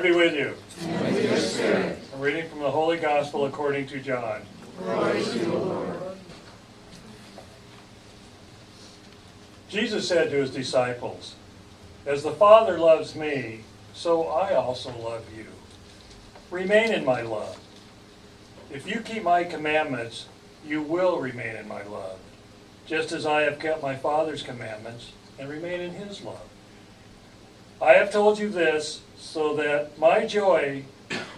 Lord be with you. And with your spirit. A reading from the Holy Gospel according to John. Glory to you, Lord. Jesus said to his disciples, "As the Father loves me, so I also love you. Remain in my love. If you keep my commandments, you will remain in my love, just as I have kept my Father's commandments and remain in his love. I have told you this so that my joy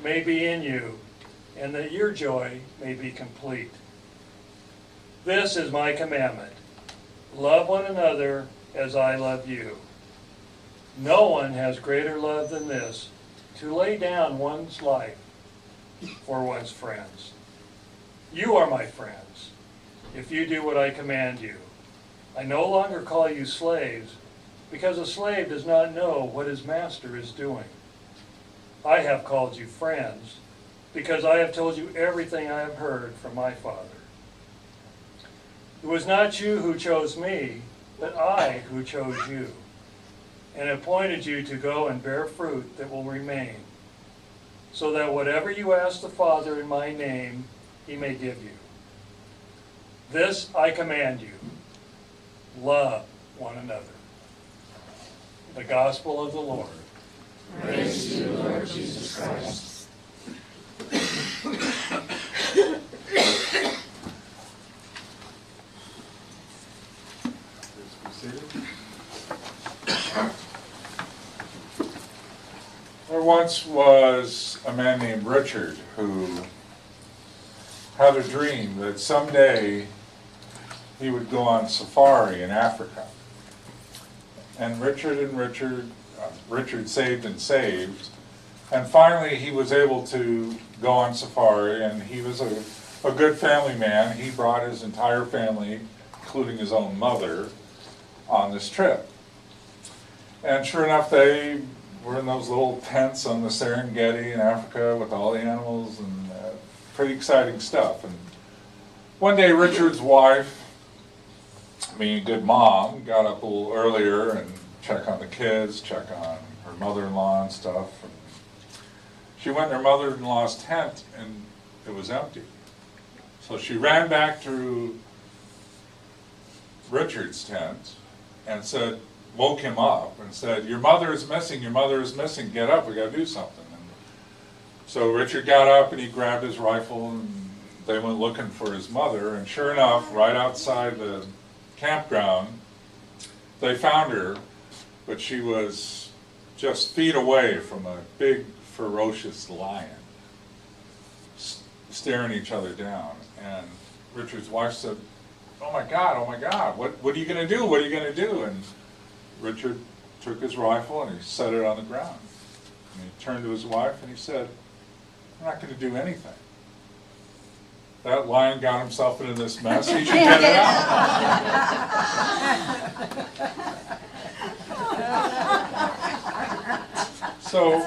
may be in you and that your joy may be complete. This is my commandment. Love one another as I love you. No one has greater love than this, to lay down one's life for one's friends. You are my friends, if you do what I command you. I no longer call you slaves, because a slave does not know what his master is doing. I have called you friends, because I have told you everything I have heard from my Father. It was not you who chose me, but I who chose you, and appointed you to go and bear fruit that will remain, so that whatever you ask the Father in my name, he may give you. This I command you, love one another." The Gospel of the Lord. Praise to you, Lord Jesus Christ. There once was a man named Richard who had a dream that someday he would go on safari in Africa. And Richard saved and saved, and finally he was able to go on safari, and he was a good family man. He brought his entire family, including his own mother, on this trip. And sure enough, they were in those little tents on the Serengeti in Africa with all the animals, and pretty exciting stuff. And one day Richard's wife, being a good mom, got up a little earlier and check on the kids, check on her mother-in-law and stuff. And she went in her mother-in-law's tent and it was empty. So she ran back to Richard's tent and woke him up and said, your mother is missing, get up, we gotta do something. And so Richard got up and he grabbed his rifle and they went looking for his mother, and sure enough, right outside the campground, they found her, but she was just feet away from a big ferocious lion staring each other down. And Richard's wife said, oh my God, what are you going to do, And Richard took his rifle and he set it on the ground. And he turned to his wife and he said, I'm not going to do anything. That lion got himself into this mess, he should get it out. So,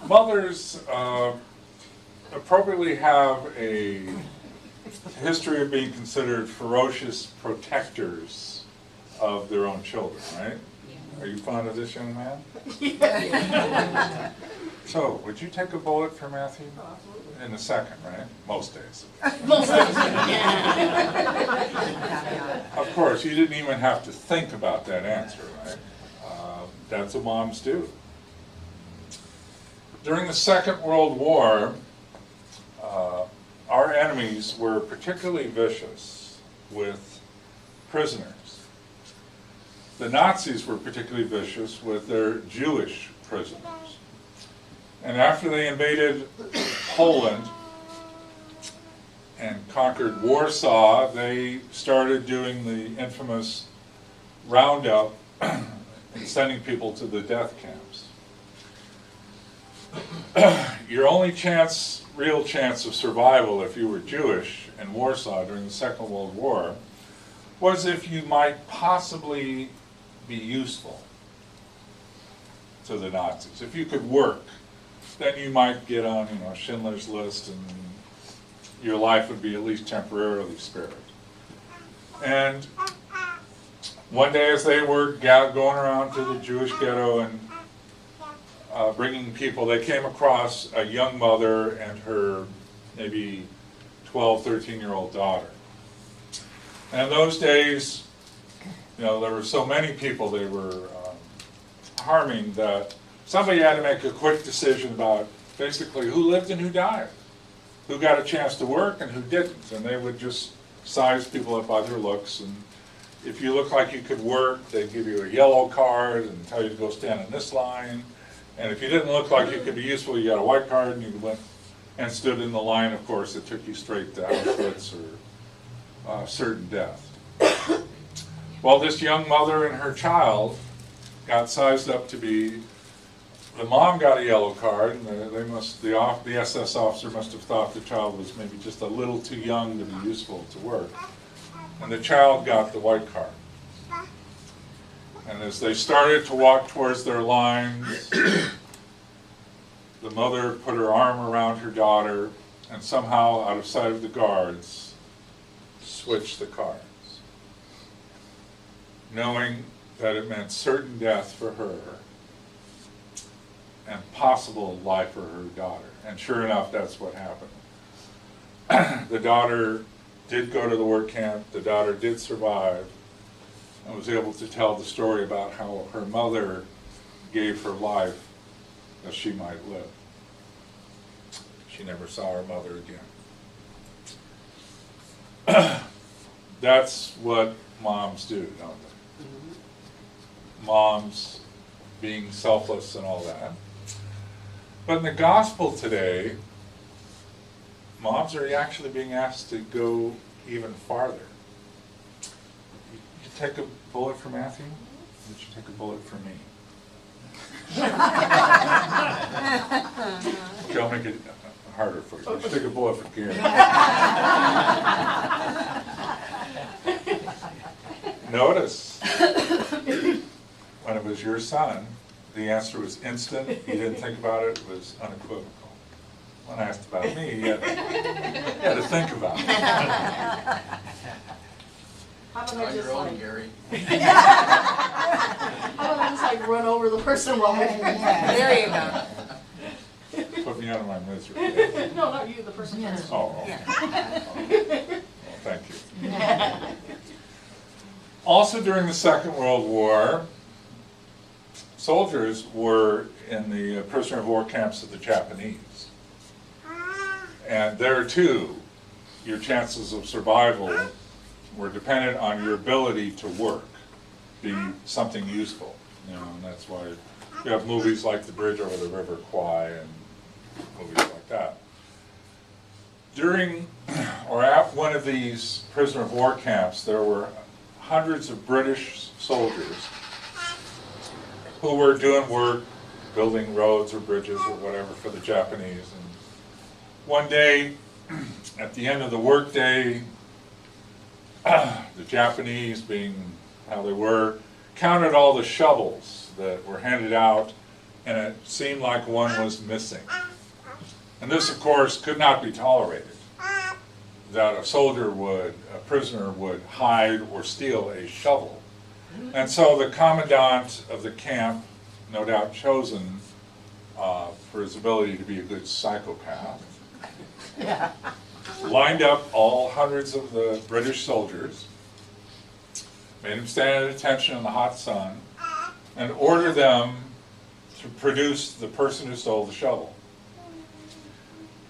mothers appropriately have a history of being considered ferocious protectors of their own children, right? Are you fond of this young man? So, would you take a bullet for Matthew? In a second, right? Most days. Of course, you didn't even have to think about that answer, right? That's what moms do. During the Second World War, our enemies were particularly vicious with prisoners. The Nazis were particularly vicious with their Jewish prisoners. And after they invaded Poland and conquered Warsaw, they started doing the infamous roundup and sending people to the death camps. Your only real chance of survival if you were Jewish in Warsaw during the Second World War was if you might possibly be useful to the Nazis. If you could work, then you might get on, Schindler's List, and your life would be at least temporarily spared. And One day as they were going around to the Jewish ghetto and bringing people, they came across a young mother and her maybe 12, 13-year-old daughter. And in those days, there were so many people they were harming that somebody had to make a quick decision about basically who lived and who died, who got a chance to work and who didn't. And they would just size people up by their looks. And if you looked like you could work, they'd give you a yellow card and tell you to go stand in this line. And if you didn't look like you could be useful, you got a white card and you went and stood in the line, of course, that took you straight to Auschwitz or certain death. Well, this young mother and her child got sized up to be, the mom got a yellow card, and the SS officer must have thought the child was maybe just a little too young to be useful to work. And the child got the white card. And as they started to walk towards their lines, the mother put her arm around her daughter and somehow, out of sight of the guards, switched the cards, knowing that it meant certain death for her and possible life for her daughter. And sure enough, that's what happened. The daughter did go to the work camp, the daughter did survive, and was able to tell the story about how her mother gave her life that she might live. She never saw her mother again. That's what moms do, don't they? Moms being selfless and all that. But in the gospel today, moms are actually being asked to go even farther. You take a bullet for Matthew? Would you take a bullet for me? Okay, I'll make it harder for you. You should take a bullet for Gary. Notice, when it was your son, the answer was instant. You didn't think about it. It was unequivocal. When asked about me, you had to think about it. How about I just like, Gary. how about I just like run over the person while they're There you go. Put me out of my misery. No, not you, the person first. Oh, okay. Well, thank you. Also during the Second World War, soldiers were in the prisoner of war camps of the Japanese. And there too, your chances of survival were dependent on your ability to work, be something useful. And that's why you have movies like The Bridge Over the River Kwai and movies like that. During or at one of these prisoner of war camps, there were hundreds of British soldiers who were doing work, building roads or bridges or whatever for the Japanese. And one day, at the end of the workday, the Japanese, being how they were, counted all the shovels that were handed out, and it seemed like one was missing. And this, of course, could not be tolerated, that a prisoner would hide or steal a shovel. And so the commandant of the camp, no doubt chosen for his ability to be a good psychopath, lined up all hundreds of the British soldiers, made them stand at attention in the hot sun, and ordered them to produce the person who stole the shovel.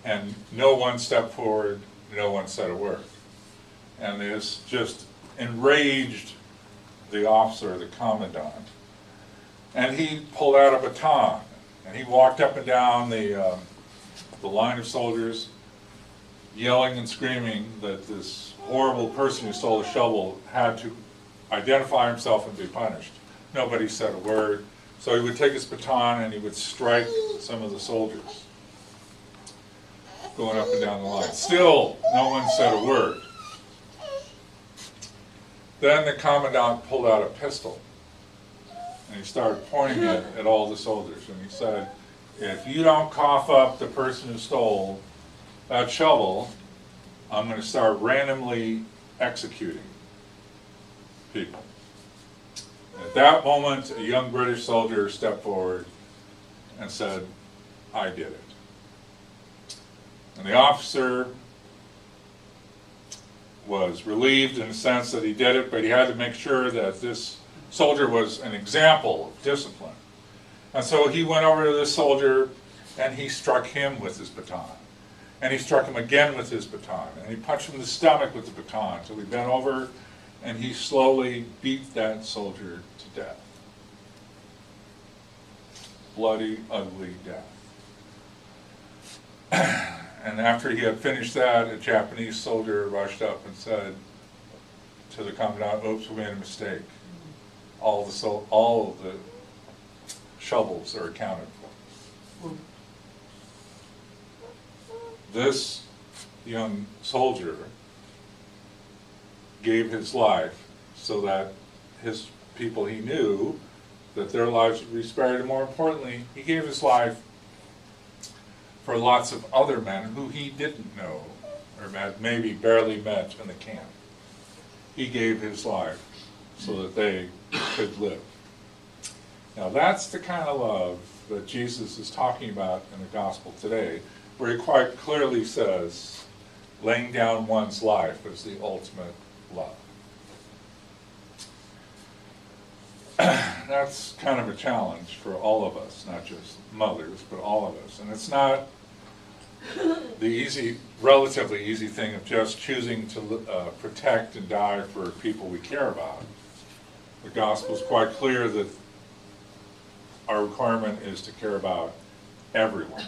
And no one stepped forward, no one said a word. And this just enraged the officer, the commandant. And he pulled out a baton, and he walked up and down the line of soldiers, yelling and screaming that this horrible person who stole the shovel had to identify himself and be punished. Nobody said a word. So he would take his baton and he would strike some of the soldiers going up and down the line. Still, no one said a word. Then the commandant pulled out a pistol and he started pointing it at all the soldiers, and he said, "If you don't cough up the person who stole that shovel, I'm going to start randomly executing people." that moment, a young British soldier stepped forward and said, "I did it." And the officer was relieved in the sense that he did it, but he had to make sure that this soldier was an example of discipline. And so he went over to this soldier and he struck him with his baton. And he struck him again with his baton. And he punched him in the stomach with the baton until he bent over and he slowly beat that soldier to death. Bloody, ugly death. And after he had finished that, a Japanese soldier rushed up and said to the commandant, "Oops, we made a mistake. All of the shovels are accounted for." This young soldier gave his life so that his people he knew, that their lives would be spared, and more importantly, he gave his life for lots of other men who he didn't know or maybe barely met in the camp. He gave his life so that they could live. Now that's the kind of love that Jesus is talking about in the gospel today, where he quite clearly says laying down one's life is the ultimate love. That's kind of a challenge for all of us, not just mothers, but all of us. And it's not the relatively easy thing of just choosing to protect and die for people we care about. The gospel is quite clear that our requirement is to care about everyone.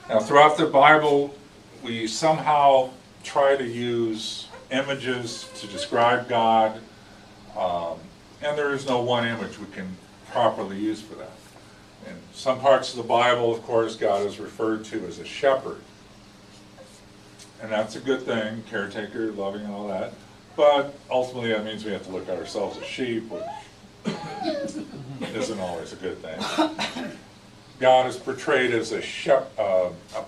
Now, throughout the Bible, we somehow try to use images to describe God, and there is no one image we can properly use for that. In some parts of the Bible, of course, God is referred to as a shepherd. And that's a good thing, caretaker, loving, and all that. But ultimately that means we have to look at ourselves as sheep, which isn't always a good thing. God is portrayed as a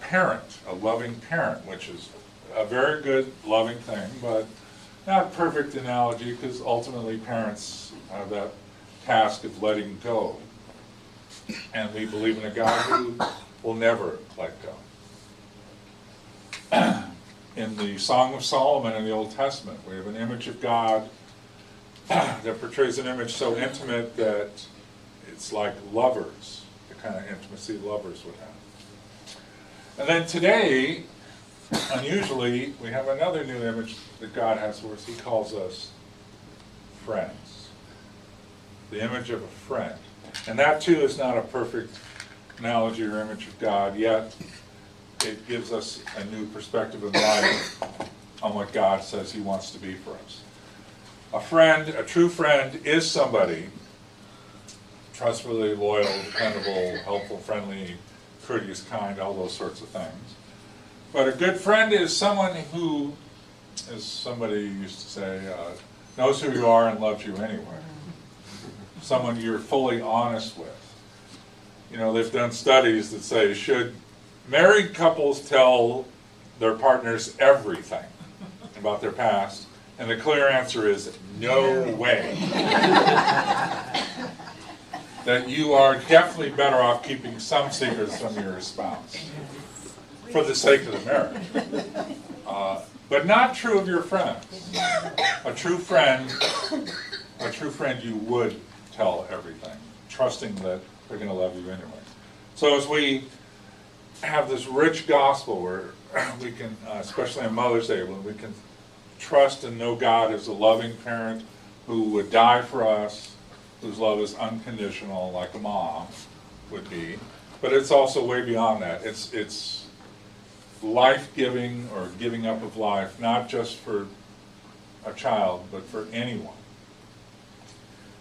parent, a loving parent, which is a very good, loving thing, but not a perfect analogy, because ultimately parents have that task of letting go. And we believe in a God who will never let go. In the Song of Solomon in the Old Testament, we have an image of God that portrays an image so intimate that it's like lovers, the kind of intimacy lovers would have. And then today, unusually, we have another new image that God has for us. He calls us friends. The image of a friend. And that too is not a perfect analogy or image of God, yet it gives us a new perspective in life on what God says he wants to be for us. A friend, a true friend, is somebody trustworthy, loyal, dependable, helpful, friendly, courteous, kind, all those sorts of things. But a good friend is someone who, as somebody used to say, knows who you are and loves you anyway. Someone you're fully honest with. You know, they've done studies that say, should married couples tell their partners everything about their past? And the clear answer is no way. That you are definitely better off keeping some secrets from your spouse for the sake of the marriage. But not true of your friends. A true friend you would tell everything, trusting that they're going to love you anyway. So as we have this rich gospel where we can, especially on Mother's Day, when we can trust and know God as a loving parent who would die for us, whose love is unconditional, like a mom would be, but it's also way beyond that. It's life-giving or giving up of life, not just for a child, but for anyone.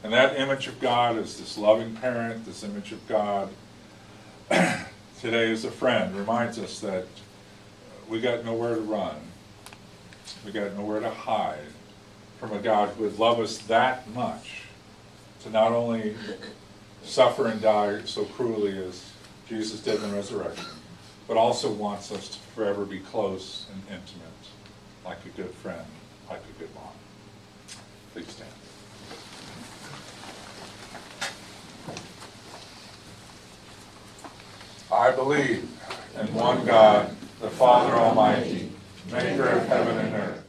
And that image of God is this loving parent, this image of God today as a friend, reminds us that we got nowhere to run. We got nowhere to hide from a God who would love us that much to not only suffer and die so cruelly as Jesus did in the resurrection, but also wants us to forever be close and intimate, like a good friend, like a good mom. Please stand. I believe in one God, the Father Almighty, maker of heaven and earth,